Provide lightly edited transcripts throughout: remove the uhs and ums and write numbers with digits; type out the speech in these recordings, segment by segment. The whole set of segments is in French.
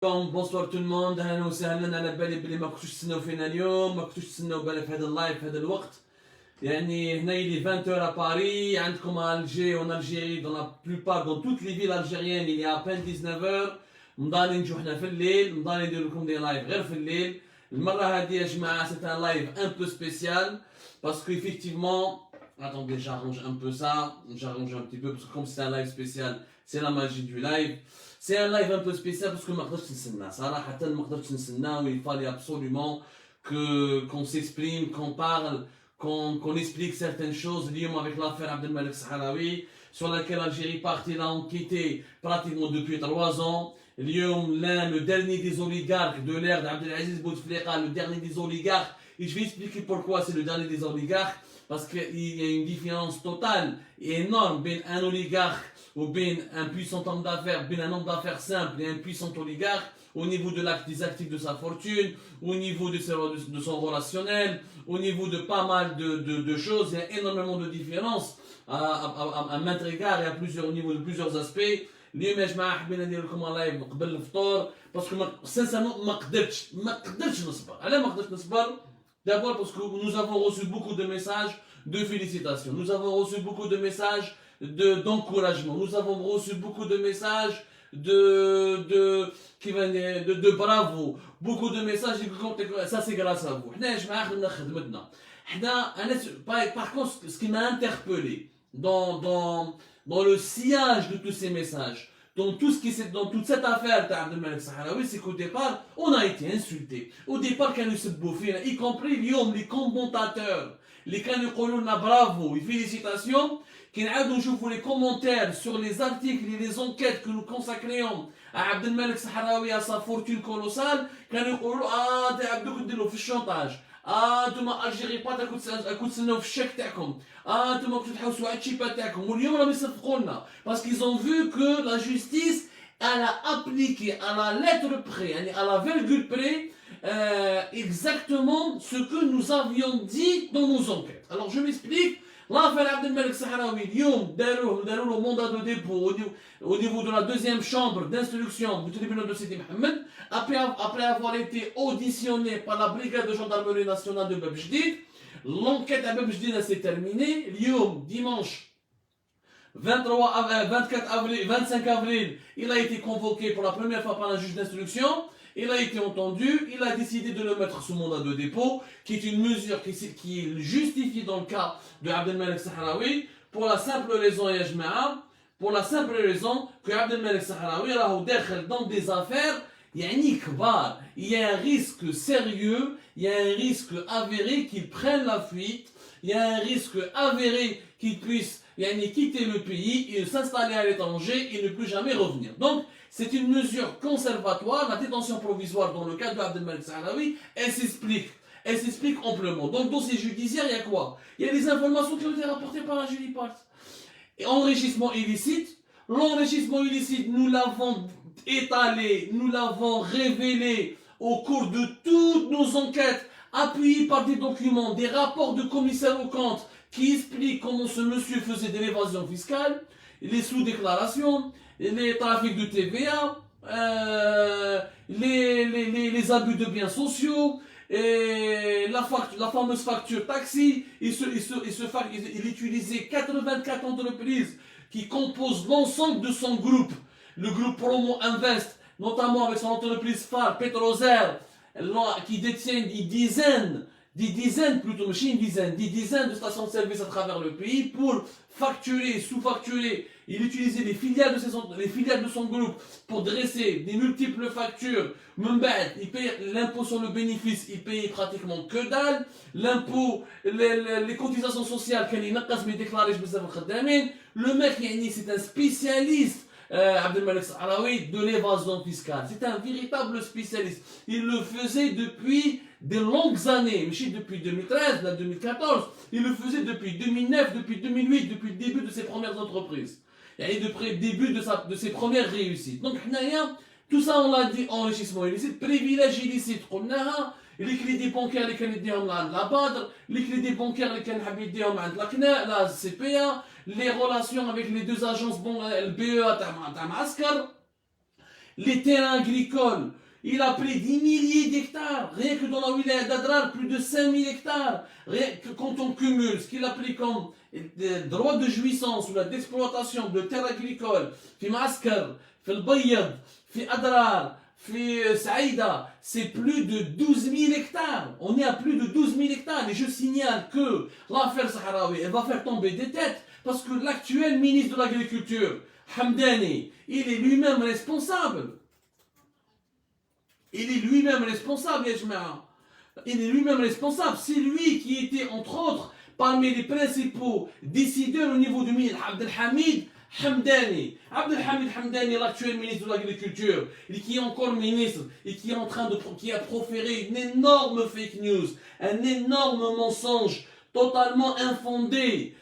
Bonsoir tout le monde, اهلا وسهلا. على بالي بلي ما كنتوش تسناو فينا اليوم، ما كنتوش تسناو بالي في هذا اللايف في هذا الوقت. يعني هنا il est 20h à Paris, عندكم à Alger en Algérie, dans la plupart, dans toutes les villes algériennes, il est à peine 19h. مضاني نجو حنا في الليل، مضاني ندير لكم دي لايف غير في الليل. المرة هذه يا جماعة c'est un live un peu spécial parce que effectivement, attendez, j'arrange un peu ça, j'arrange un petit peu parce que comme c'est un live spécial, c'est la magie du live. C'est un live un peu spécial parce que ما قدرتش نستنى صراحة، ما قدرتش نستنى. Il fallait absolument qu'on s'exprime, qu'on parle, qu'on explique certaines choses. اليوم avec l'affaire Abdelmalek Sahraoui sur laquelle l'Algérie partie l'a enquêté pratiquement depuis 3 ans. اليوم le dernier des oligarques de l'ère d'Abdelaziz Bouteflika, le dernier des oligarques. Et je vais expliquer pourquoi c'est le dernier des oligarques. Parce qu'il y a une différence totale et énorme entre un oligarque ou bien un puissant homme d'affaires, bien un homme d'affaires simple et un puissant oligarque, au niveau des actifs de sa fortune, au niveau de son relationnel, au niveau de pas mal de choses. Il y a énormément de différences à maintes égards et au niveau de plusieurs aspects. اليوم يا جماعه حبينا ندير لكم لايف قبل الفطور باسكو سانسيرمون ما قدرتش نصبر. علاه ما قدرتش نصبر؟ D'abord parce que nous avons reçu beaucoup de messages de félicitations, nous avons reçu beaucoup de messages d'encouragement, nous avons reçu beaucoup de messages de bravo, beaucoup de messages ça c'est grâce à vous. حنا يا جماعه خدمنا خدمتنا. Par contre ce qui m'a interpellé dans le sillage de tous ces messages, dans toute cette affaire d'Abdelmalek Sahraoui, c'est qu'au départ, on a été insulté. Au départ, quand nous sommes bouffés, y compris les commentateurs, les qui nous disent bravo et félicitations, qui nous les commentaires sur les articles et les enquêtes que nous consacrions à Abdelmalek Sahraoui, à sa fortune colossale, qui nous disent ah, t'es Abdelmalek في chantage. انتم الجيري با راكم تسناو في الشيك تاعكم، انتم راكم تحوسوا على التشيبات تاعكم، واليوم راهم يصفقوا لنا باسكو ils ont vu que la justice elle a appliqué à la lettre près, يعني à la virgule près exactement ce que nous avions dit dans nos enquêtes. Alors je m'explique. L'affaire Abdelmalek Sahraoui, اليوم داروا له mandat de dépôt au niveau de la deuxième chambre d'instruction du tribunal de Sidi Mohamed, après avoir été auditionné par la brigade de gendarmerie nationale de Bab Jdid. L'enquête à Bab Jdid s'est terminée. اليوم dimanche 25 avril, il a été convoqué pour la première fois par un juge d'instruction. Il a été entendu, il a décidé de le mettre sous mandat de dépôt, qui est une mesure qui est justifiée dans le cas de Abdelmalek Sahraoui, pour la simple raison, ya jma'a, pour la simple raison que Abdelmalek Sahraoui راهو داخل dans des affaires يعني كبار. Il y a un risque sérieux, il y a un risque avéré qu'il prenne la fuite, il y a un risque avéré qu'il puisse quitter le pays et s'installer à l'étranger et ne plus jamais revenir. Donc, c'est une mesure conservatoire, la détention provisoire dans le cas de Abdelmalek Sahraoui, elle s'explique amplement. Dans le dossier judiciaire, il y a quoi? Il y a les informations qui ont été rapportées par la Judipart. Et enrichissement illicite, l'enrichissement illicite, nous l'avons étalé, nous l'avons révélé au cours de toutes nos enquêtes, appuyées par des documents, des rapports de commissaires aux comptes, qui expliquent comment ce monsieur faisait de l'évasion fiscale, les sous-déclarations, les trafics de TVA, les abus de biens sociaux, et la fameuse facture taxi. Il utilisait 84 entreprises qui composent l'ensemble de son groupe, le groupe Promo Invest, notamment avec son entreprise phare Petrozer, qui détient des dizaines de stations de service à travers le pays pour facturer, sous-facturer. Il utilisait les filiales de son groupe pour dresser des multiples factures. Il payait l'impôt sur le bénéfice, il payait pratiquement que dalle. L'impôt, les cotisations sociales, le mec, c'est un spécialiste. Abdelmalek Sahraoui de l'évasion fiscale. C'est un véritable spécialiste. Il le faisait depuis de longues années, mais depuis 2013, 2014. Il le faisait depuis 2009, depuis 2008, depuis le début de ses premières entreprises. Et depuis le début de ses premières réussites. Donc, tout ça, on l'a dit, enrichissement illicite, privilège illicite, les crédits bancaires اللي كان يديهم la BADR, les crédits bancaires اللي كان حاب يديهم عند la CPA, les relations avec les deux agences, le BEA تاع معسكر, les terrains agricoles. Il a pris des milliers d'hectares, rien que dans la wilaya d'Adrar, plus de 5000 hectares. Rien que quand on cumule ce qu'il a pris comme droit de jouissance ou d'exploitation de terres agricoles, في معسكر, في البيض, في أدرار, في Saïda, c'est plus de 12 000 hectares. On est à plus de 12 000 hectares. Et je signale que l'affaire Sahraoui, elle va faire tomber des têtes parce que l'actuel ministre de l'Agriculture, Hamdani, il est lui-même responsable. Il est lui-même responsable, Yajma'a. Il est lui-même responsable. C'est lui qui était, entre autres, parmi les principaux décideurs au niveau du ministre Abdelhamid Hamdani. Abdelhamid Hamdani, l'actuel ministre de l'Agriculture, et qui est encore ministre, et qui est en train qui a proféré une énorme fake news, un énorme mensonge totalement infondé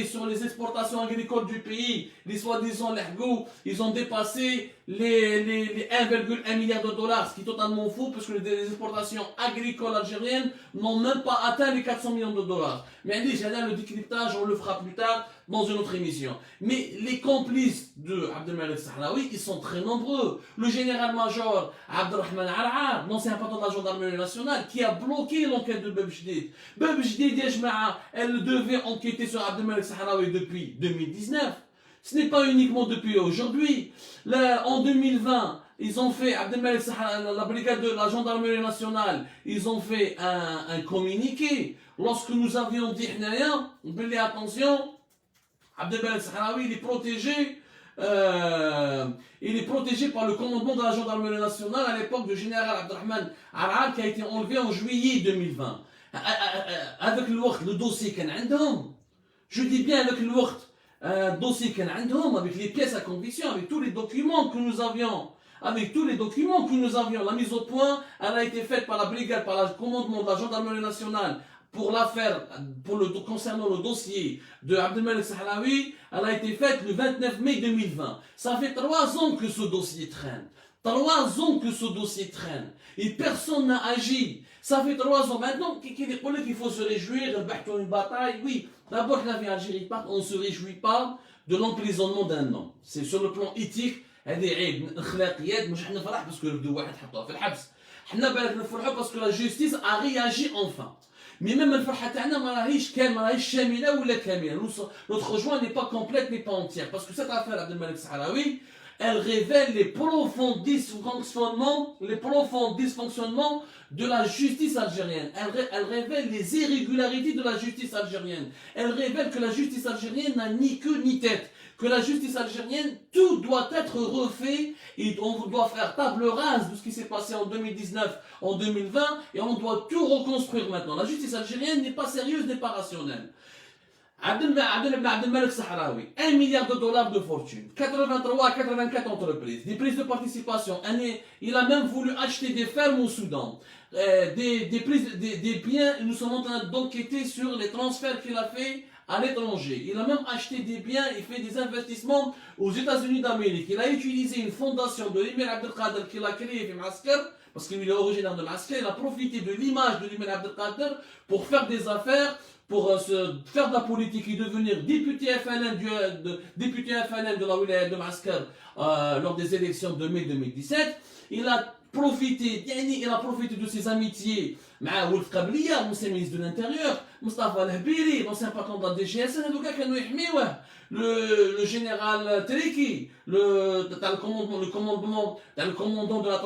sur les exportations agricoles du pays. Les soi-disant l'ergot, ils ont dépassé les 1,1 milliard de dollars, ce qui est totalement faux, parce que les exportations agricoles algériennes n'ont même pas atteint les 400 millions de dollars. Mais le décryptage, on le fera plus tard dans une autre émission. Mais les complices de Abdelmalek Sahraoui, ils sont très nombreux. Le général-major Abdelrahman Ar'ar, l'ancien patron de la gendarmerie nationale, qui a bloqué l'enquête de Beb Jdid. Beb Jdid, elle devait enquêter sur Abdelmalek Sahraoui depuis 2019. Ce n'est pas uniquement depuis aujourd'hui. Là, en 2020, ils ont fait, Abdelmalek Sahraoui, la brigade de la gendarmerie nationale, ils ont fait un communiqué. Lorsque nous avions dit, attention, Abdelmalek Sahraoui, il est protégé par le commandement de la gendarmerie nationale à l'époque du général Abdelrahman Ar'ar qui a été enlevé en juillet 2020. Avec le dossier qu'on a, je dis bien avec le dossier qu'on a, avec les pièces à conviction, avec tous les documents que nous avions, la mise au point, elle a été faite par la brigade, par le commandement de la gendarmerie nationale pour l'affaire, concernant le dossier de Abdelmalek Sahraoui, elle a été faite le 29 mai 2020. Ça fait 3 ans que ce dossier traîne. 3 ans que ce dossier traîne. Et personne n'a agi. Ça fait 3 ans. Maintenant, qu'il faut se réjouir, une bataille. Oui, d'abord que la vie Algérie parte, on ne se réjouit pas de l'emprisonnement d'un homme. C'est sur le plan éthique. هذه عيب اخلاقيات مش حنا نفرح باسكو بدو واحد حطوه في الحبس حنا بالك نفرحوا باسكو لا جوستيس ا رياجي enfin. Mais même الفرحه تاعنا ما راهيش شامله ولا كامله. Notre joie n'est pas complète, n'est pas entière parce que cette affaire Abdelmalek Sahraoui, elle révèle les profonds dysfonctionnements de la justice algérienne. Elle révèle les irrégularités de la justice algérienne. Elle révèle que la justice algérienne n'a ni queue ni tête. Que la justice algérienne, tout doit être refait et on doit faire table rase de ce qui s'est passé en 2019, en 2020 et on doit tout reconstruire maintenant. La justice algérienne n'est pas sérieuse, n'est pas rationnelle. Abdelmalek Sahraoui, 1 milliard de dollars de fortune, 83 à 84 entreprises, des prises de participation. Il a même voulu acheter des fermes au Soudan, des biens. Nous sommes en train d'enquêter sur les transferts qu'il a fait à l'étranger. Il a même acheté des biens et fait des investissements aux États-Unis d'Amérique. Il a utilisé une fondation de l'émir Abdelkader qu'il a créée à Masker, parce qu'il est originaire de Masker. Il a profité de l'image de l'émir Abdelkader pour faire des affaires, pour faire de la politique et devenir député FNL de la wilaya de Masker lors des élections de mai 2017. Il a profité de ses amitiés مع ولد قبليه l'ancien ministre de l'Intérieur, Mustafa Al-Habili, l'ancien patron de la DGSN, هذوكا كانوا يحميوه. Le général Triki, le commandant de la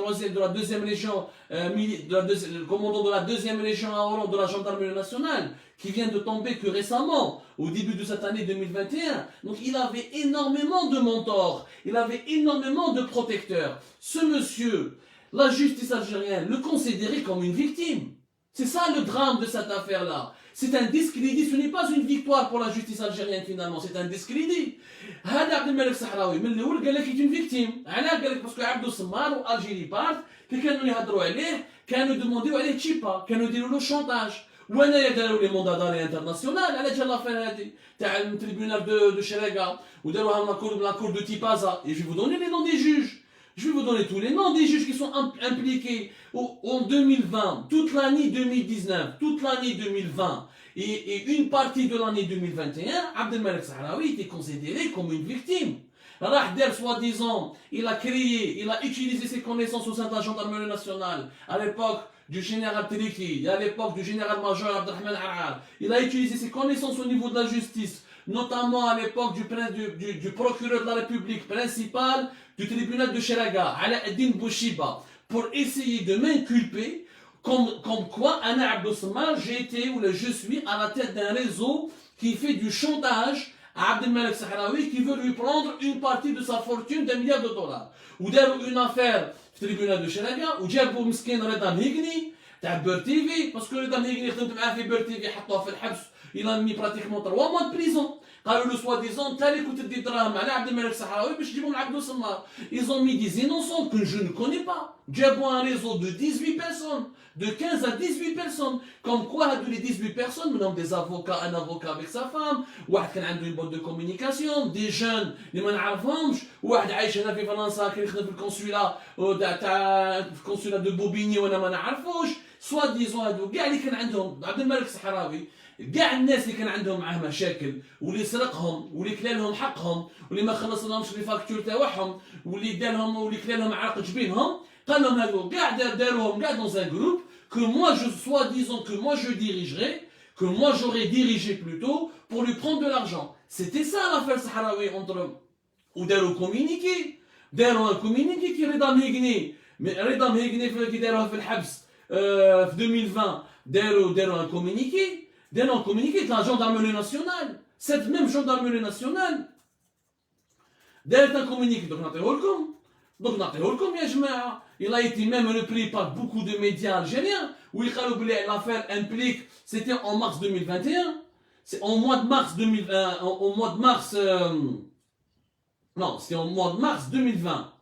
deuxième région, le commandant de la deuxième région à Hollande de la gendarmerie nationale, qui vient de tomber que récemment, au début de cette année 2021. Donc il avait énormément de mentors, il avait énormément de protecteurs. Ce monsieur, la justice algérienne le considérait comme une victime. C'est ça le drame de cette affaire-là. C'est un discrédit, ce n'est pas une victoire pour la justice algérienne finalement, c'est un discrédit. هذا Abdelmalek Sahraoui من الأول قال لك une victime. علاش قال لك باسكو عبدو سمار والجيري بارت كي كانوا يهضروا عليه كانوا يدومونديو عليه تشيبا كانوا يديروا له شونتاج. وانا داروا لي موندا داري انترناسيونال على جال لافير هذه تاع التريبيونال دو شريقه وداروها لا كور دو تيبازا. Et je vais vous donner les noms des juges. Je vais vous donner tous les noms des juges qui sont impliqués en 2020, toute l'année 2019, toute l'année 2020 et une partie de l'année 2021. Abdelmalek Sahraoui était considéré comme une victime. Soi-disant, il a créé, il a utilisé ses connaissances au sein de la gendarmerie nationale, à l'époque du général Teleki, à l'époque du général-major Abdelrahman Arar. Il a utilisé ses connaissances au niveau de la justice, notamment à l'époque du procureur de la République principal du tribunal de Cheraga, Ala Eddin Bouchiba, pour essayer de m'inculper comme quoi, Anna Abdou Samar, j'ai été ou je suis à la tête d'un réseau qui fait du chantage à Abdelmalek Sahraoui qui veut lui prendre une partie de sa fortune d'1 milliard de dollars. Ou d'ailleurs une affaire في tribunal de Cheraga وجابوا مسكين رضا مهيقني تاع بير تي في باسكو رضا مهيقني خدمت معاه في بير تي في حطوه في الحبس il a mis pratiquement 3 mois de prison. قالوا له سوا ديزون انت اللي كنت تدي دراهم على عبد الملك الصحراوي باش تجيبهم لعبدو سمار. Ils ont mis des innocents que je ne connais pas. جابوا un réseau de 18 personnes, de 15 à 18 personnes. Comme quoi, de les 18 personnes, nous avons des avocats, un avocat avec sa femme, واحد كان عنده une boîte de communication, des jeunes اللي ما نعرفهمش, واحد عايش هنا في فرنسا كان يخدم في الكونسولا تاع الكونسولا دو بوبيني وانا ما نعرفوش. سوا ديزون هادو كاع اللي كان عندهم عبد الملك الصحراوي, كاع الناس اللي كان عندهم معاه مشاكل واللي سرقهم واللي كلا لهم حقهم واللي ما خلص لهمش لي فاكتور تاعهم واللي دارهم واللي كلا لهم عرق جبينهم, قال لهم هادو كاع داروهم كاع dans un groupe que moi je soi-disant que moi je dirigerai, que moi j'aurais dirigé plutôt pour lui prendre de l'argent. C'était ça l'affaire Sahraoui entre ou داروا communiqué, داروا un communiqué qui رضا مهيقني, mais رضا مهيقني كي داروها في الحبس في 2020 داروا un communiqué. D'un an communiqué de la gendarmerie nationale. Cette même gendarmerie nationale, d'un communiqué. Donc, il a été même repris par beaucoup de médias algériens où l'affaire implique, c'était en mars 2021. C'est en mois de mars 2020. Au mois de mars. Non, c'était en mois de mars 2020.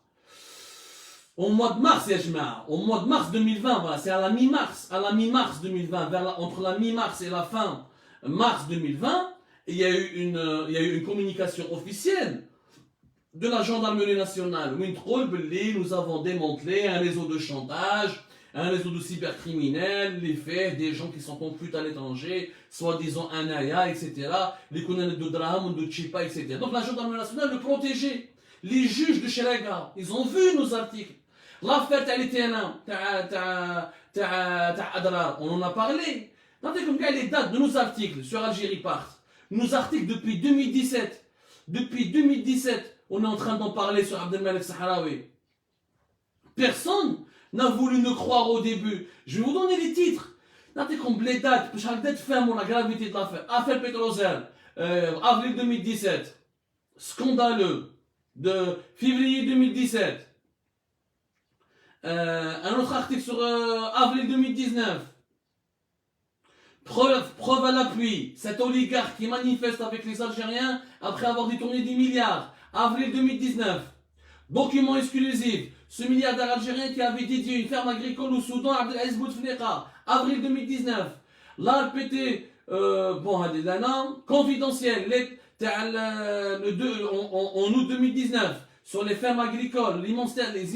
Au mois de mars, au mois de mars 2020, voilà, c'est à la mi-mars 2020, entre la mi-mars et la fin mars 2020, il y a eu une communication officielle de la gendarmerie nationale. Nous avons démantelé un réseau de chantage, un réseau de cybercriminels, les faits, des gens qui sont confus à l'étranger, soi-disant un aya, etc. Les connaissances de drame, de chipa, etc. Donc la gendarmerie nationale le protégeait. Les juges de Cheraga, ils ont vu nos articles. L'affaire Adrar, on en a parlé. Regardez comme les dates de nos articles sur Algérie Part. Nos articles depuis 2017. Depuis 2017, on est en train d'en parler sur Abdelmalek Sahraoui. Personne n'a voulu nous croire au début. Je vais vous donner les titres. Regardez comme les dates, pour chaque date ferme la gravité de l'affaire. Affaire Petrozel, avril 2017. Scandaleux, de février 2017. Un autre article sur avril 2019. Preuve à l'appui, cet oligarque qui manifeste avec les Algériens après avoir détourné 10 milliards. Avril 2019. Document exclusif. Ce milliardaire algérien qui avait dédié une ferme agricole au Soudan, Abdelaziz Bouteflika. Avril 2019. L'ARPT, confidentiel, en août 2019, sur les fermes agricoles, les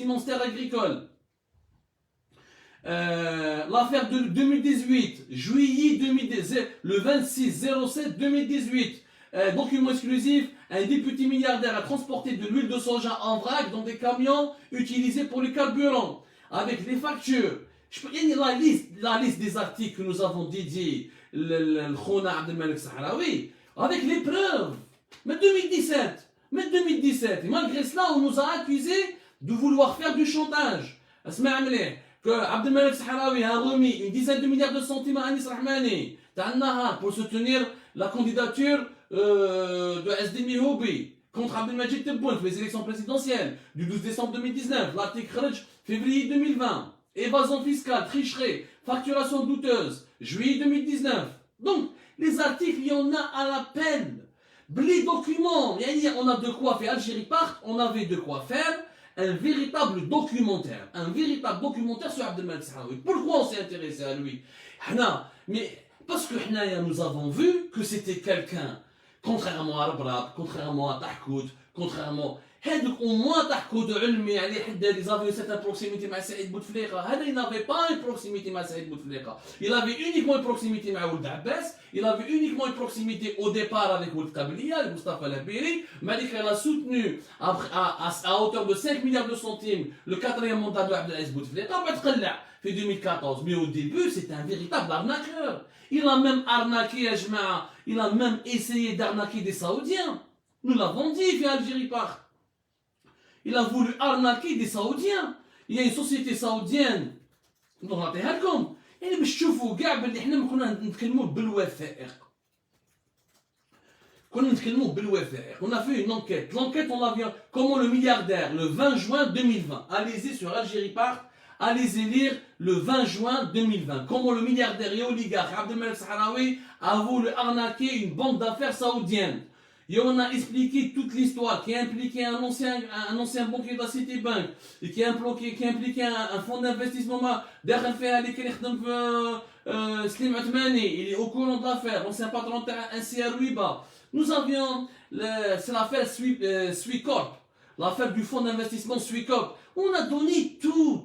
immenses terres agricoles. L'affaire de 2018, juillet 2018, le 26/07/2018, document exclusif, un député milliardaire a transporté de l'huile de soja en vrac dans des camions utilisés pour le carburant, avec les factures. La liste des articles que nous avons dédiés, le Khona Abdelmalek Sahraoui, avec les preuves. Mais 2017, et malgré cela, on nous a accusés de vouloir faire du chantage. Que Abdelmalek Sahraoui a remis une dizaine de milliards de centimes à Anis Rahmani pour soutenir la candidature de SD Mihoubi contre Abdelmajid Tebboune pour les élections présidentielles du 12 décembre 2019. L'article Kharj, février 2020. Évasion fiscale, tricherie, facturation douteuse, juillet 2019. Donc, les articles, il y en a à la peine. Les documents, on a de quoi faire. Algérie Part, on avait de quoi faire un véritable documentaire sur Abdelmalek Sahraoui. Pourquoi on s'est intéressé à lui? Mais parce que nous avons vu que c'était quelqu'un, contrairement à Rabrab, contrairement à Tahkout, contrairement, هذوك au moins تحكوا علمي عليه حدا اللي زافي سيتان بروكسيميتي مع سعيد بوتفليقه هذا il n'avait pas une proximité مع سعيد بوتفليقه il avait uniquement une proximité مع ولد عباس il avait uniquement une proximité au départ avec ولد قبليه Moustapha Labiri Malik il a soutenu à hauteur de 5 milliards de centimes le quatrième mandat de Abdelaziz Bouteflika بعد قلع في 2014 mais au début c'était un véritable arnaqueur il a même arnaqué يا جماعه il a même essayé d'arnaquer des Saoudiens nous l'avons dit في Algérie Park il a voulu arnaquer des Saoudiens. Il y a une société saoudienne نعطيها لكم يعني باش تشوفوا كاع باللي حنا كنا نتكلموا بالوثائق. On a fait une enquête. L'enquête, on l'a vu. Comment le milliardaire, le 20 juin 2020, allez-y sur Algérie Park, allez-y lire le 20 juin 2020. Comment le milliardaire et oligarque Abdelmalek Sahraoui a voulu arnaquer une banque d'affaires saoudienne. Et on a expliqué toute l'histoire qui a impliqué un ancien banquier de la Citibank et qui a impliqué un fonds d'investissement. Slim Othmani, il est au courant de l'affaire, l'ancien patron de NCR Wiba. Nous avions, c'est l'affaire Swicorp, l'affaire du fonds d'investissement Swicorp. On a donné tous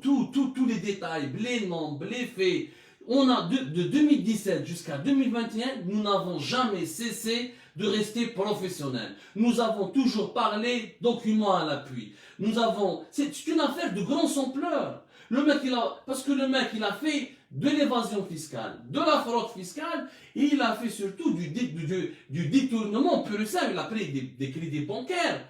les détails, les noms, les faits. On a de 2017 jusqu'à 2021, nous n'avons jamais cessé de rester professionnels. Nous avons toujours parlé, documents à l'appui. C'est une affaire de grande ampleur. Parce que le mec, il a fait de l'évasion fiscale, de la fraude fiscale, et il a fait surtout du détournement pur et simple. Il a pris des crédits bancaires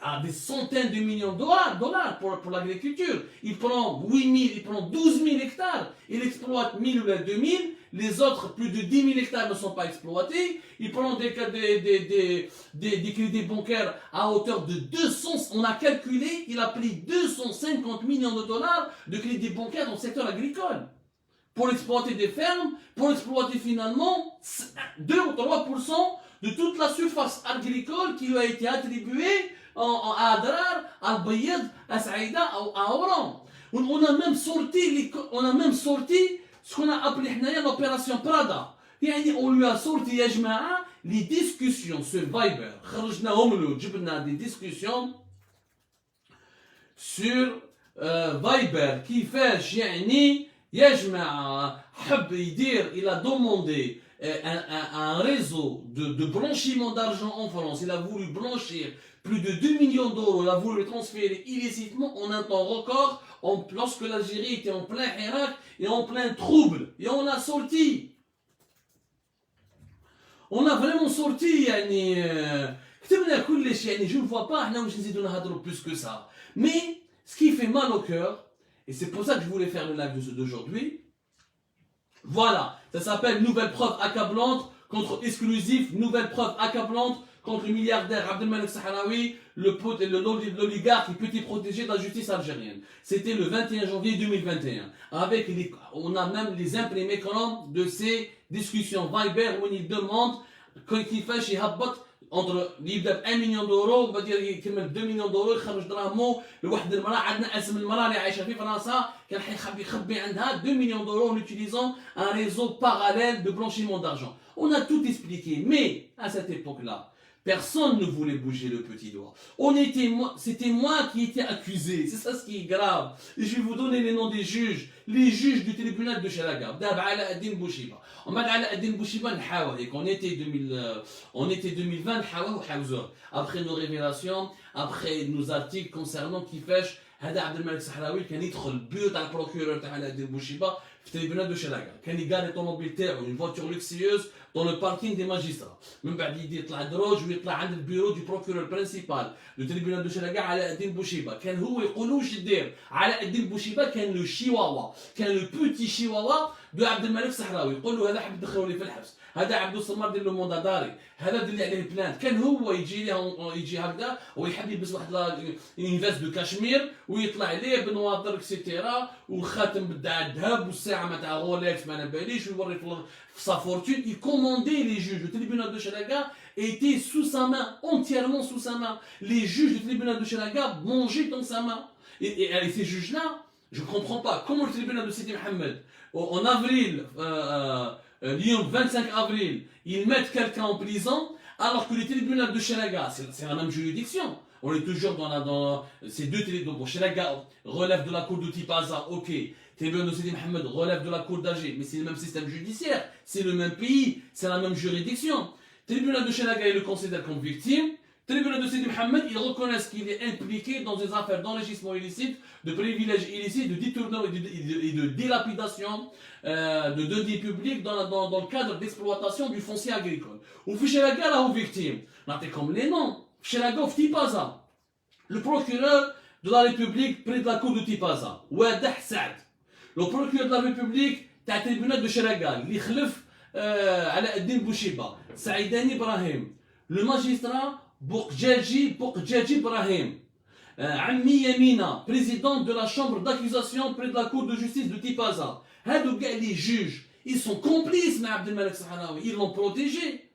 à des centaines de millions de dollars pour l'agriculture. Il prend 12 000 hectares, il exploite 1000 ou 2000, les autres, plus de 10 000 hectares ne sont pas exploités. Il prend des crédits bancaires à hauteur de 200, on a calculé, il a pris 250 millions de dollars de crédits bancaires dans le secteur agricole. Pour exploiter des fermes, pour exploiter finalement 2 ou 3% de toute la surface agricole qui lui a été attribuée à Adrar, à Al-Bayed, à Saïda, à Oran. On a même sorti ce qu'on a appelé l'opération Prada. On lui a sorti les discussions sur Viber. Des discussions sur Viber qui fait il a demandé un réseau de blanchiment d'argent en France. Il a voulu blanchir plus de 2 millions d'euros. Il a voulu le transférer illicitement en un temps record lorsque l'Algérie était en plein Irak et en plein trouble. Et on a sorti. On a vraiment sorti. Je ne vois pas plus que ça. Mais ce qui fait mal au cœur, et c'est pour ça que je voulais faire le live d'aujourd'hui, voilà, ça s'appelle nouvelle preuve accablante contre exclusif, nouvelle preuve accablante contre le milliardaire Abdelmalek Sahraoui, l'oligarque et petit protégé de la justice algérienne. C'était le 21 janvier 2021. On a même les imprimés colonnes de ces discussions Viber où il demande qu'il fasse entre 1 million d'euros وبدي يكمل 2 مليون دولار يخرج دراهمه لواحد المراه عندنا اسم المراه اللي عايشه في فرنسا كان يخبي عندها 2 millions d'euros en utilisant un réseau parallèle de blanchiment d'argent. On a tout expliqué, mais à cette époque-là, personne ne voulait bouger le petit doigt. C'était moi qui étais accusé. C'est ça ce qui est grave. Et je vais vous donner les noms des juges. Les juges du tribunal de Chalaga. D'abord Ala Ad-Din Bouchiba. On m'a dit Ala Ad-Din Bouchiba, on était 2020, après nos révélations, après nos articles concernant Kifesh, هذا عبد الملك الصحراوي كان يدخل بيوت على البروكيرور تاع علاء الدين بوشيبه في التريبيونال دو شلاكا كان يقال الطوموبيل تاعو اون فواتور لوكسيوز dans le parking des magistrats. من بعد يطلع دروج ويطلع عند البيرو دو بروكيرور برينسيبال دو تريبيونال دو شلاكا علاء الدين بوشيبه كان هو يقول واش يدير علاء الدين بوشيبه كان لو شيواوا كان لو بوتي شيواوا دو عبد الملك الصحراوي يقول له هذا حب تدخلوا لي في الحبس هذا عبد الصمار دير له موندا داري هذا دير لي عليه بلان كان هو يجي هكذا ويحب يلبس واحد اون فيست دو كاشمير ويطلع ليه بنواطر اكسيتيرا وخاتم بالدعاء الذهب والساعه تاع رولكس ما باليش ويوري في sa fortune. Il commandait les juges. Le tribunal de Chalaga était sous sa main, entièrement sous sa main. Les juges du tribunal de Chalaga mangeaient dans sa main. Et ces juges-là, je ne comprends pas. Comment le tribunal de Sidi Mohamed, en avril, Lyon, 25 avril, ils mettent quelqu'un en prison, alors que le tribunal de Chalaga, c'est la même juridiction. On est toujours dans ces deux télé. Donc, Chelaga relève de la cour de Tipaza, ok. Tribunal de Sidi Mohamed relève de la cour d'Alger, mais c'est le même système judiciaire, c'est le même pays, c'est la même juridiction. Tribunal de Chelaga, il le considère comme victime. Tribunal de Sidi Mohamed, ils reconnaissent qu'il est impliqué dans des affaires d'enrichissement illicite, de privilèges illicites, de détournement et de dilapidation de deniers publics dans le cadre d'exploitation du foncier agricole. Ou Chelaga, là, aux victimes. Comme les noms. Chelaga, Tipaza. Le procureur de la République près de la cour de Tipaza. Wadah Saad. Le procureur de la République, t'as le tribunal de Chelaga, qui خلف على الدين بوشيبة, Saïdani Ibrahim. Le magistrat Bokdjaji Ibrahim. Ammi Yamina, président de la chambre d'accusation près de la cour de justice de Tipaza. Les juges, ils sont complices, mais Abdelmalek Sahraoui, ils l'ont protégé.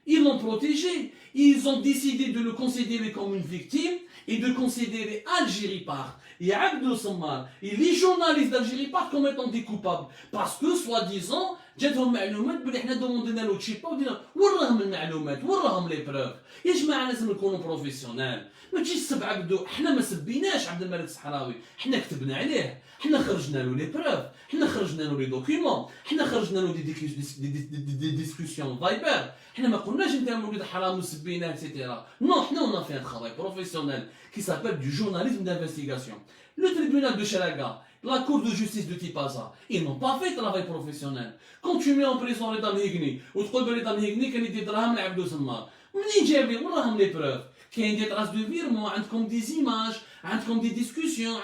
Ils l'ont protégé. Ils ont décidé de le considérer comme une victime et de considérer Algérie part et Abdel Sammar et les journalistes d'Algérie part comme étant des coupables. Parce que, soi-disant, جاتهم معلومات بلي حنا دوموندينا له تشيبا ودينا وراهم المعلومات وراهم لي بروف. يا جماعه لازم نكونوا بروفيسيونيل. ما تجيش تسب عبدو. حنا ما سبيناش عبد الملك الصحراوي، حنا كتبنا عليه، حنا خرجنا له لي بروف، حنا خرجنا له لي دوكيومون، حنا خرجنا له دي ديسكوسيون فايبر. حنا ما قلناش انت وليد حرام وسبيناه اكسيتيرا. نو حنا on a fait un travail professionnel qui s'appelle du journalisme d'investigation. Le tribunal de Chelaga, la cour de justice de Tipaza, ils n'ont pas fait de travail professionnel. Quand tu mets en prison Reda Mhigni, ou tu dis Reda Mhigni qu'il y a des drames l'Abdou Sammar, منين جايبين وراهم les preuves. كاين des traces de virement, عندكم des images, عندكم des discussions,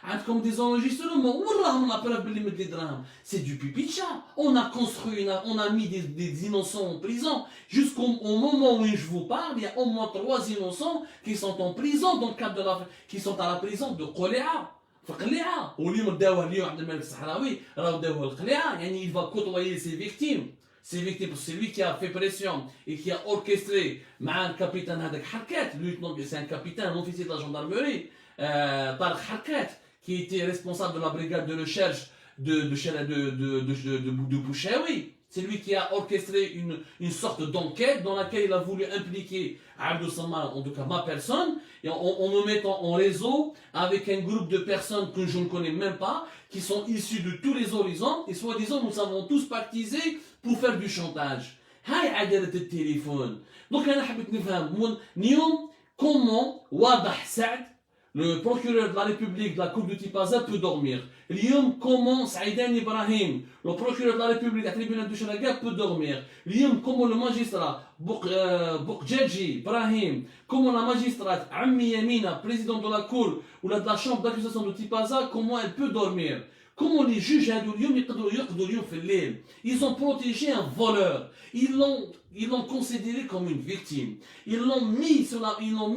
عندكم des enregistrements, وراهم la preuve باللي مد لي دراهم. C'est du pipi de chat. On a construit, on a mis des innocents en prison. Jusqu'au moment où je vous parle, il y a au moins 3 innocents qui sont en prison dans le cadre de qui sont à la prison de Qoléa. فقليعه واليوم داوه اليوم عبد الملك الصحراوي راه داوه القليعه يعني il va côtoyer ses victimes. Ses victimes, c'est lui qui a fait pression et qui a orchestré مع الكابيتان هذاك حركات, c'est un capitaine, un officier de la gendarmerie, Tarek Harkat, qui était responsable de la brigade de recherche de Bouchaoui. C'est lui qui a orchestré une sorte d'enquête dans laquelle il a voulu impliquer Abdel Sammar, en tout cas ma personne, et en me mettant en réseau avec un groupe de personnes que je ne connais même pas, qui sont issues de tous les horizons, et soi-disant nous avons tous pactisé pour faire du chantage. هاي عدالة التليفون. Donc أنا حبيت نفهم اليوم comment واضح سعد, le procureur de la République de la Cour de Tipaza, peut dormir. اليوم comment Saïdani Ibrahim, le procureur de la République, à tribunal de Chelaga, peut dormir. اليوم comment le magistrat Bokdjaji Ibrahim, comment la magistrate Ammi Yamina, président de la Cour ou de la chambre d'accusation de Tipaza, comment elle peut dormir. Comment les juges ils ont protégé un voleur, ils l'ont considéré comme une victime, ils l'ont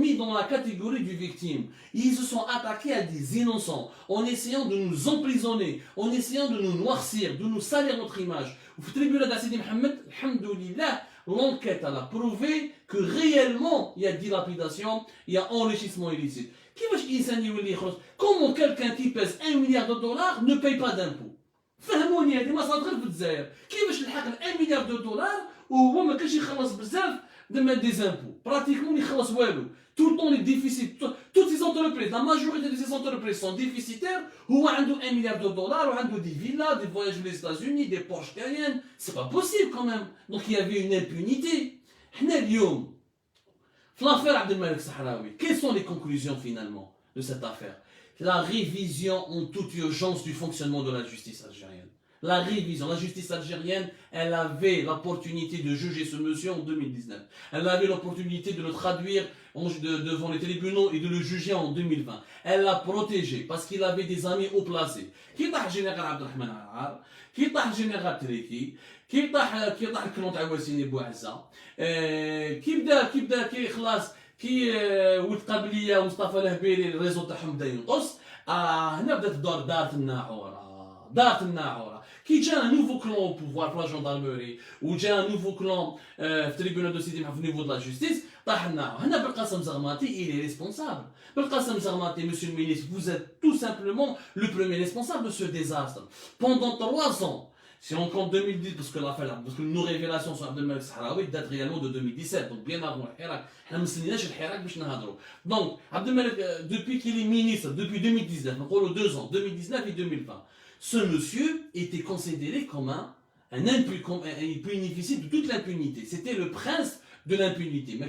mis dans la catégorie du victime. Ils se sont attaqués à des innocents en essayant de nous emprisonner, en essayant de nous noircir, de nous salir notre image. Au tribunal de Sidi Mohamed, alhamdoulilah, l'enquête a prouvé que réellement il y a dilapidation, il y a enrichissement illicite. Comment quelqu'un qui pèse 1 milliard de dollars ne paye pas d'impôts? فهموني هذه ما صارت غير في الجزائر. كيفاش نلحق 1 مليار دو دولار وهو ما كانش يخلص بزاف دي زامبو براتيكمون ما يخلص والو. Tout le temps les déficits, toutes ces entreprises, la majorité de ces entreprises sont déficitaires. هو عنده 1 milliard de dollars, وعنده des villas, des voyages aux États-Unis, des Porsche Cayenne. C'est pas possible quand même. Donc il y avait une impunité. حنا اليوم في l'affaire Abdelmalek Sahraoui, quelles sont les conclusions finalement de cette affaire? La révision en toute urgence du fonctionnement de la justice algérienne. La révision. La justice algérienne, elle avait l'opportunité de juger ce monsieur en 2019. Elle avait l'opportunité de le traduire devant les tribunaux et de le juger en 2020. Elle l'a protégé parce qu'il avait des amis haut placés. Qui est le général Abdelrahman Arar, qui est le général Triki, qui est le كلون تاع واسيني بوعزة, كي خلاص كي ولد قبليه مصطفى الهبيري الريزو تاعهم بدا ينقص. هنا بدات الدور دارت الناعوره. كي جا un nouveau clan au pouvoir pour la gendarmerie وجا un nouveau clan في tribunal de Sidi Mohamed au niveau de la justice, طاح الناعوره. هنا بالقاسم زغماتي il est responsable. بالقاسم زغماتي, monsieur le ministre, vous êtes tout simplement le premier responsable de ce désastre. Pendant 3 ans, Si on compte 2010, parce que nos révélations sur Abdelmalek Sahraoui datent réellement de 2017, donc bien avant le Hirak. Donc, Abdelmalek, depuis qu'il est ministre, depuis 2019, donc on a 2 ans, 2019 et 2020, ce monsieur était considéré comme il bénéficie de toute l'impunité. C'était le prince de l'impunité.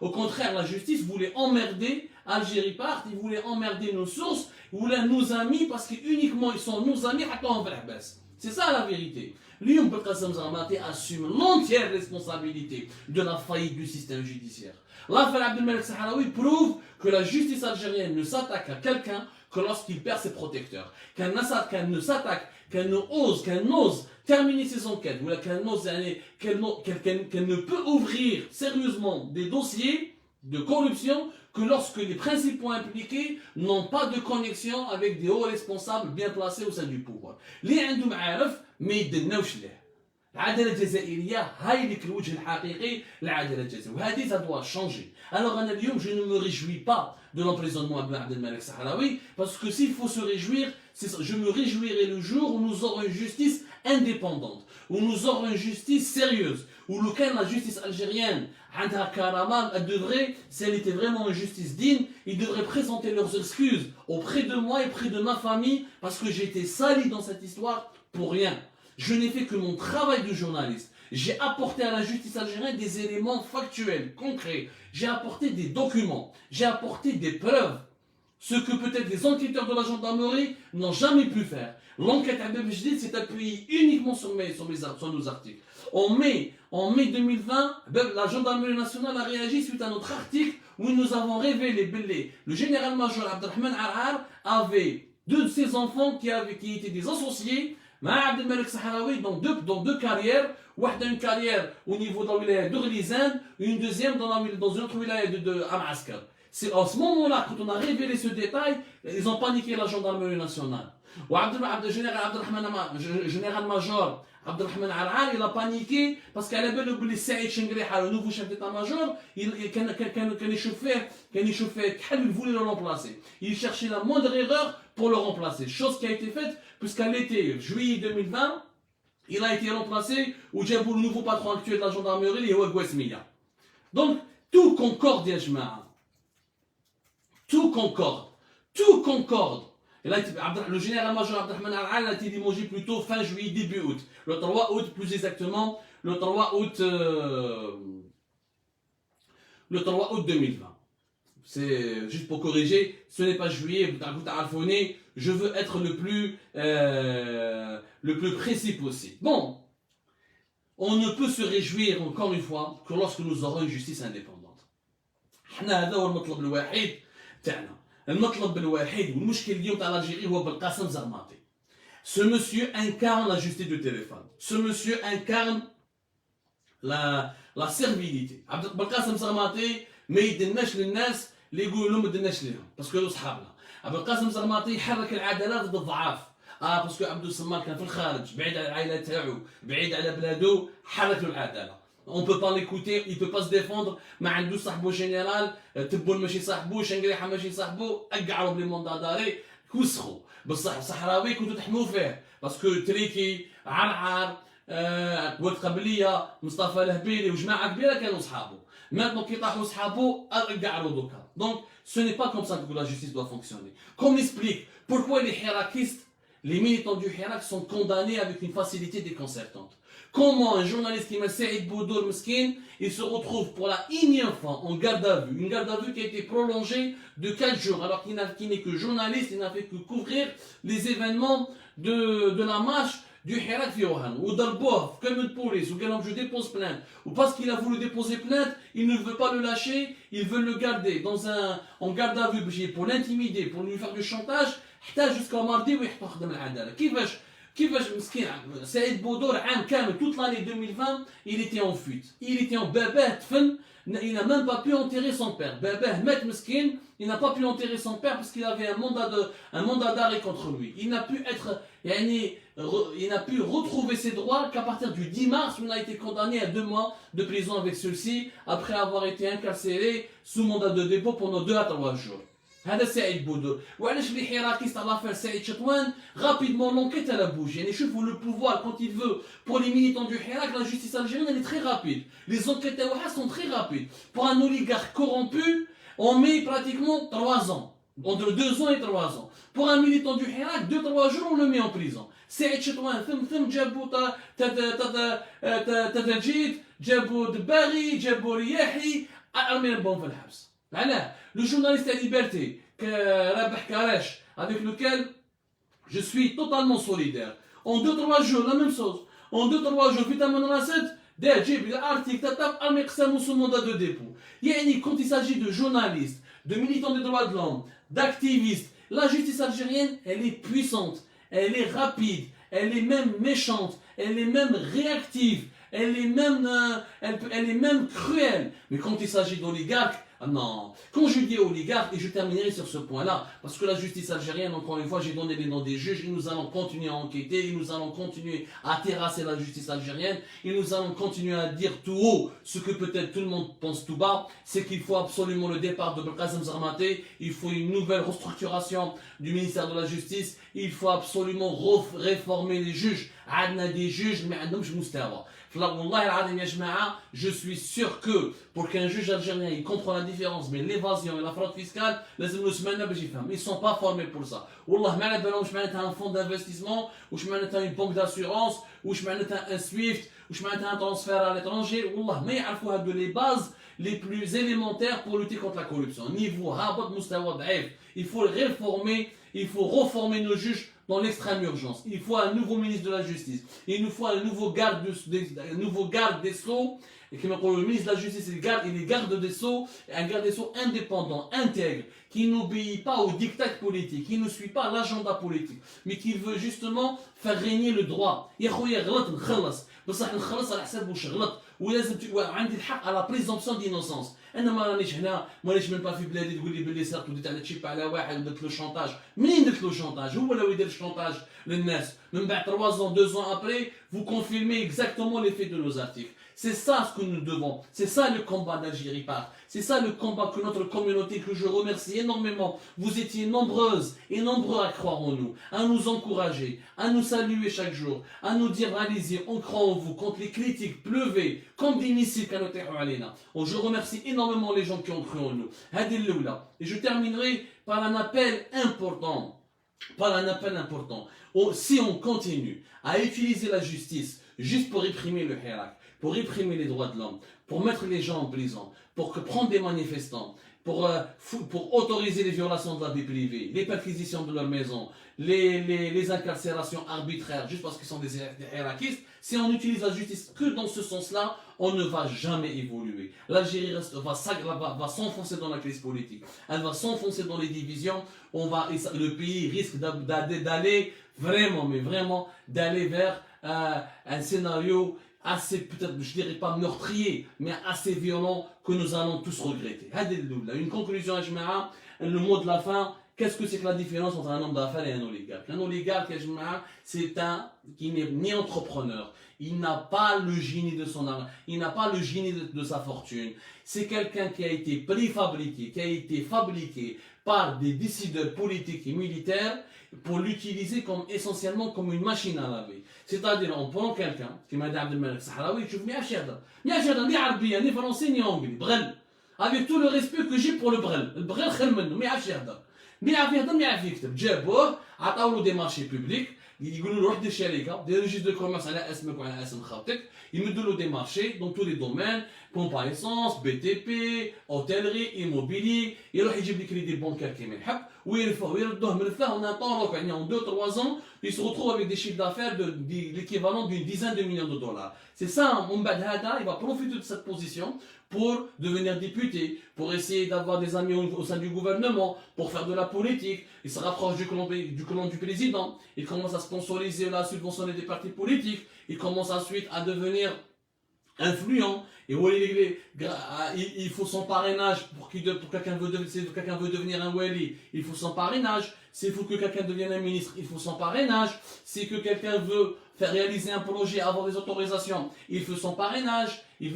Au contraire, la justice voulait emmerder Algérie part, ils voulaient emmerder nos sources, ils voulaient nos amis, parce qu'uniquement ils sont nos amis. C'est ça la vérité. Lui, on peut assume l'entière responsabilité de la faillite du système judiciaire. L'affaire Abdelmalek Sahraoui prouve que la justice algérienne ne s'attaque à quelqu'un que lorsqu'il perd ses protecteurs. Qu'elle n'ose terminer ses enquêtes, ou qu'elle ne peut ouvrir sérieusement des dossiers de corruption que lorsque les principaux impliqués n'ont pas de connexion avec des hauts responsables bien placés au sein du pouvoir. اللي عنده معارف ما يدناوش ليه. العداله الجزائريه هاي اللي الوجه الحقيقي للعداله الجزائريه وهذه ça doit changer. Alors انا اليوم je ne me réjouis pas de l'emprisonnement d'Abdelmalek Sahraoui, parce que s'il faut se réjouir, je me réjouirai le jour où nous aurons une justice indépendante, où nous aurons une justice sérieuse, où la justice algérienne, elle devrait, si elle était vraiment une justice digne, ils devraient présenter leurs excuses auprès de moi et auprès de ma famille, parce que j'ai été sali dans cette histoire pour rien. Je n'ai fait que mon travail de journaliste. J'ai apporté à la justice algérienne des éléments factuels, concrets. J'ai apporté des documents. J'ai apporté des preuves. Ce que peut-être les enquêteurs de la gendarmerie n'ont jamais pu faire. L'enquête à Bebjdid s'est appuyée uniquement sur nos articles. En mai 2020, la gendarmerie nationale a réagi suite à notre article où nous avons révélé le général-major Abdelrahman Ar'ar avait 2 de ses enfants qui étaient des associés مع Abdelmalek Sahraoui dans deux carrières. Une carrière au niveau de la wilaya de Ghilizane, une deuxième dans une autre wilaya de Amaskar. C'est à ce moment-là, quand on a révélé ce détail, ils ont paniqué la gendarmerie nationale. Général-major Abdelrahman Ar'ar, il a paniqué parce qu'à la belle le Saïd Chengriha, le nouveau chef d'état-major, il voulait le remplacer. Il cherchait la moindre erreur pour le remplacer. Chose qui a été faite, puisqu'à l'été, juillet 2020, il a été remplacé ou j'ai pour le nouveau patron actuel de la gendarmerie, il est Ouagouesmia. Donc, tout concorde, Yajma. Tout concorde. Tout concorde. Et là, le général-major Abdelrahman Ar'ar a été limogé plutôt fin juillet, début août. Le 3 août, plus exactement, le 3 août 2020. C'est juste pour corriger, ce n'est pas juillet, je veux être le plus précis possible. Bon, on ne peut se réjouir encore une fois que lorsque nous aurons une justice indépendante. المطلب الوحيد والمشكل اليوم تاع الجيري هو بالقاسم زغماطي. Ce monsieur incarne la justice du téléphone. Ce monsieur incarne la servilité. بالقاسم زغماطي ما يدناش للناس اللي يقولوا لهم ما دناش لهم باسكو اصحابنا. بالقاسم زغماطي يحرك العداله ضد الضعاف. باسكو عبد الصمام كان في الخارج بعيد على العائله تاعو بعيد على بلادو حرك له العداله. On ne peut pas l'écouter, il ne peut pas se défendre. ما عنده صاحبو général, تبون ماشي صاحبو, شنقريحه ماشي صاحبو, اقعوا بلي موندا داري, كوسخوا. بصح الصحراوي كنتو تحموا فيه. باسكو تريكي, عرعر, وقت قبليه, مصطفى الهبيلي وجماعه كبيره كانوا صحابو. Maintenant كي طاحوا صحابو, اقعوا دوكا. Donc, ce n'est pas comme ça que la justice doit fonctionner. Qu'on m'explique pourquoi les hirakistes, les militants du Hirak sont condamnés avec une facilité déconcertante. Comment un journaliste qui m'a Saïd Boudour Meskin, il se retrouve pour la énième fois en garde à vue. Une garde à vue qui a été prolongée de 4 jours, alors qu'il n'est que journaliste, il n'a fait que couvrir les événements de la marche du Hirak Fiohan. Ou d'Arbouaf, comme une police, ou quand je dépose plainte. Ou parce qu'il a voulu déposer plainte, il ne veut pas le lâcher, il veut le garder en garde à vue pour l'intimider, pour lui faire du chantage, jusqu'à mardi où il يخدم العدالة. كيفاش مسكين سعيد بودور عام كامل toute l'année 2020 il était en fuite, il était en babah تفن, il n'a même pas pu enterrer son père. Babah مات مسكين, il n'a pas pu enterrer son père parce qu'il avait un mandat d'arrêt contre lui. Il n'a pu retrouver ses droits qu'à partir du 10 mars où il a été condamné à 2 mois de prison avec ceux-ci après avoir été incarcéré sous mandat de dépôt pendant 2 à 3 jours. هذا سعيد بودور. وعلاش لي حراكيست على لافير سعيد شطوان غابيدمون لونكيت على بوج. يعني شوفوا لو بوفوار كونت il veut pour les militants du Hirak, la justice algérienne elle est très rapide. Les enquêtes تاعها sont très rapides. Pour un oligarque corrompu, on met pratiquement 3 ans. Entre 2 ans et 3 ans. Pour un militant du Hirak, 2-3 jours on le met en prison. سعيد شطوان ثم جابوا تدجيت جابوا دباغي جابوا رياحي ارمينا بهم في الحبس. معناه le journaliste à liberté Rabah Karash avec lequel je suis totalement solidaire. En 2-3 jours la même chose. En 2-3 jours vitamine Rasset ده جيب l'article تتاب ارمي قسموا sous mandat de dépôt. يعني quand il s'agit de journalistes, de militants des droits de l'homme, d'activistes, la justice algérienne elle est puissante. Elle est rapide, elle est même méchante, elle est même réactive, elle est même cruelle. Mais quand il s'agit d'oligarques, ah non. Quand je dis oligarques, et je terminerai sur ce point-là, parce que la justice algérienne, encore une fois, j'ai donné les noms des juges, et nous allons continuer à enquêter, et nous allons continuer à terrasser la justice algérienne, et nous allons continuer à dire tout haut ce que peut-être tout le monde pense tout bas, c'est qu'il faut absolument le départ de Belkacem Zarmaté, il faut une nouvelle restructuration du ministère de la Justice, il faut absolument réformer les juges. عندنا des juges mais عندهمش مستوى. والله العظيم يا جماعه, je suis sûr que pour qu'un juge algérien il comprend la différence mais l'évasion et la fraude fiscale لازم له سمانه باش يفهم. Ils sont pas formés pour ça. والله ما على بالهم واش معناتها un fonds d'investissement, واش معناتها une banque d'assurance, واش معناتها un SWIFT, واش معناتها un transfert à l'étranger. والله ما يعرفوا هادو les bases les plus élémentaires pour lutter contre la corruption. Niveau هابط مستوى ضعيف. Il faut réformer, il faut reformer nos juges dans l'extrême urgence. Il faut un nouveau ministre de la Justice. Il nous faut un nouveau garde des Sceaux. Et comme le ministre de la Justice, il est garde des Sceaux, un garde des Sceaux indépendant, intègre, qui n'obéit pas au diktat politique, qui ne suit pas l'agenda politique, mais qui veut justement faire régner le droit. يا خويا غلط نخلص، بصح نخلص على حساب واش غلط، ولازم عندي الحق على بريزومبسيون دينوسونس. انا ما رانيش هنا، مانيش من با في بلادي تقول لي باللي سرقت وديت على تشيب على واحد ودرت له شونتاج. منين درت له شونتاج؟ هو اللي يدير شونتاج للناس. من بعد 3 ans, 2 ans après, vous confirmez exactement les faits de nos articles. C'est ça ce que nous devons. C'est ça le combat d'Algérie part. C'est ça le combat que notre communauté, que je remercie énormément. Vous étiez nombreuses et nombreux à croire en nous, à nous encourager, à nous saluer chaque jour, à nous dire allez-y, on croit en vous. Quand les critiques pleuvaient comme des missiles, je remercie énormément les gens qui ont cru en nous. Et je terminerai par un appel important. Si on continue à utiliser la justice juste pour réprimer le Hirak, pour réprimer les droits de l'homme, pour mettre les gens en prison, pour prendre des manifestants, pour autoriser les violations de la vie privée, les perquisitions de leur maison, les incarcérations arbitraires juste parce qu'ils sont des hirakistes, si on utilise la justice que dans ce sens-là, on ne va jamais évoluer. L'Algérie va s'enfoncer dans la crise politique, elle va s'enfoncer dans les divisions, le pays risque d'aller vraiment d'aller vers un scénario assez, peut-être, je dirais pas meurtrier, mais assez violent que nous allons tous regretter. Une conclusion, le mot de la fin, qu'est-ce que c'est que la différence entre un homme d'affaires et un oligarque? Un oligarque, c'est un qui n'est ni entrepreneur, il n'a pas le génie de son argent, il n'a pas le génie de sa fortune. C'est quelqu'un qui a été préfabriqué, qui a été fabriqué par des décideurs politiques et militaires pour l'utiliser essentiellement comme une machine à laver. C'est-à-dire, on prend quelqu'un, qui m'a dit Abdelmalek Sahraoui, tu vois, ni arabe, ni français, ni anglais, brel. Avec tout le respect que j'ai pour le brel. Le brel, ni عارف يكتب. جابوه عطاو له دي مارشي بوبليك يقولوا له روح دير شركه دير ريجيستر دو كوميرس على اسمك وعلى اسم خاوتك يمدوا له دي مارشي دون تو لي دومين بومب à essence بي تي بي اوتيلري ايموبيلي يروح يجيب لي كريدي بانكير كيما يحب ويرفعه ويردوه من الفاه on attend donc en 2-3 ans il se retrouve avec des chiffres d'affaires de l'équivalent d'une dizaine de millions de dollars. C'est ça, من بعد هذا il va profiter de cette position pour devenir député, pour essayer d'avoir des amis au sein du gouvernement, pour faire de la politique. Il se rapproche du clan du président, il commence à sponsoriser, à subventionner des partis politiques, il commence ensuite à devenir influent. Et il faut son parrainage pour quelqu'un veut devenir un wali, il faut son parrainage. S'il faut que quelqu'un devienne un ministre, il faut son parrainage. Si que quelqu'un veut faire réaliser un projet, avoir des autorisations, il faut son parrainage. Il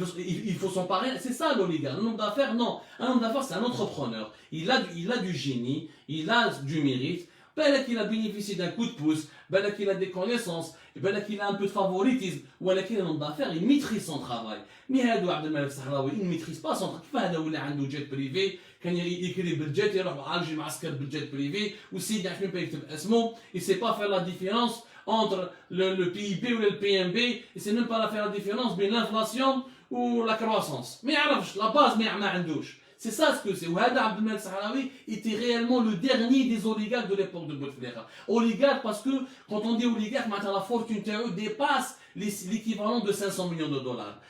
faut son parrainage. C'est ça l'oligarque. Un homme d'affaires, non. Un homme d'affaires, c'est un entrepreneur. Il a du génie, il a du mérite. Ben qu'il a bénéficié d'un coup de pouce, ben qu'il a des connaissances, ben qu'il a un peu de favoritisme, ou qu'il a un homme d'affaires, il maîtrise son travail. Mais Hadou Abdelmalek Sahraoui, il ne maîtrise pas son travail. Kif hada wala عنده jet privé, كان يكري بالجيت يروح عالجي معسكر بالجيت privé, ou s'il يعرف pas يكتب اسمه, il sait pas faire la différence entre le PIB ou le PNB, il sait même pas faire la différence entre l'inflation ou la croissance. Mais يعرفش la base ما عندوش. C'est ça ce que c'est. Ouhada Abdelmalek Sahraoui était réellement le dernier des oligarques de l'époque de Bouteflika. Oligarque parce que quand on dit oligarque, la fortune dépasse l'équivalent de 500 millions de dollars.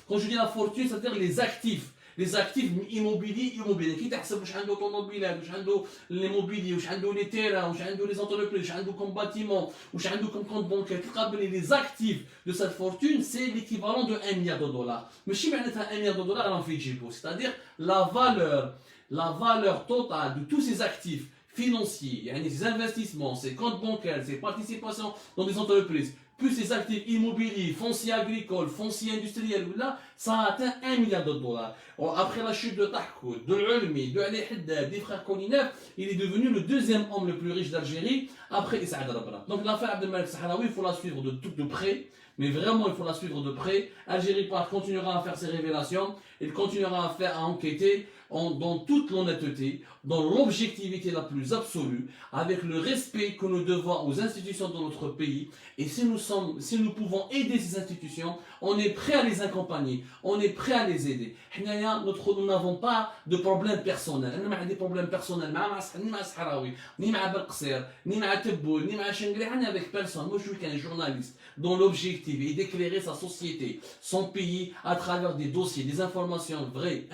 Quand je dis la fortune, c'est-à-dire les actifs. Les actifs immobiliers. Qui t'axent واش عنده طوموبيلات, واش عنده l'immobilier, واش عنده les terrains, واش عنده les entreprises, واش عنده comme bâtiment, واش عنده comme compte bancaire. Les actifs de cette fortune, c'est l'équivalent de 1 milliard de dollars. Mais si معناتها 1 milliard de dollars en fait جيبو, c'est-à-dire la valeur totale de tous ces actifs financiers, ces investissements, ces comptes bancaires, ces participations dans des entreprises, plus ces actifs immobiliers, fonciers agricoles, fonciers industriels, là, ça a atteint 1 milliard de dollars. Après la chute de Tahkoud, de l'Ulmi, de Ali Haddad, des frères Kolinef, il est devenu le deuxième homme le plus riche d'Algérie après Issa Rabra. Donc l'affaire Abdelmalek Sahraoui, il faut la suivre de près, mais vraiment il faut la suivre de près. Algérie continuera à faire ses révélations, il continuera à enquêter dans toute l'honnêteté, dans l'objectivité la plus absolue, avec le respect que nous devons aux institutions de notre pays. Et si nous pouvons aider ces institutions, on est prêt à les accompagner, on est prêt à les aider. Nous n'avons pas de problème personnel. Nous avons des problèmes personnels ni avec Sahraoui, ni avec Belqsir, ni avec Tebboul, ni avec Chengri, avec personne. Moi je suis qu'un journaliste dont l'objectif est d'éclairer sa société, son pays, à travers des dossiers, des informations vraies,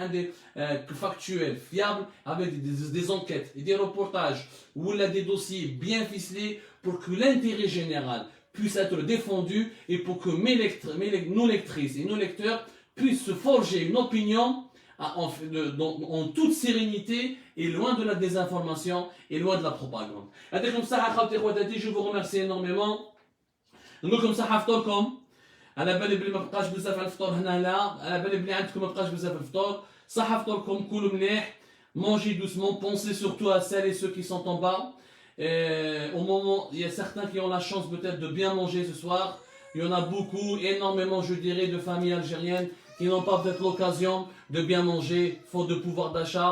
factuelles, fiables, avec des enquêtes et des reportages, ou là des dossiers bien ficelés pour que l'intérêt général puisse être défendu et pour que nos lectrices et nos lecteurs puissent se forger une opinion en toute sérénité et loin de la désinformation et loin de la propagande. Je vous remercie énormément. نقولكم صحة فطوركم. على بالي بلي ما بقاش بزاف على الفطور هنا لا، على بالي بلي عندكم ما بقاش بزاف على الفطور. صحة فطوركم, كلوا مليح. Mangez doucement, pensez surtout à celles et ceux qui sont en bas. Au moment, il y a certains qui ont la chance peut-être de bien manger ce soir. Il y en a beaucoup, énormément je dirais, de familles algériennes qui n'ont pas peut-être l'occasion de bien manger, faute de pouvoir d'achat,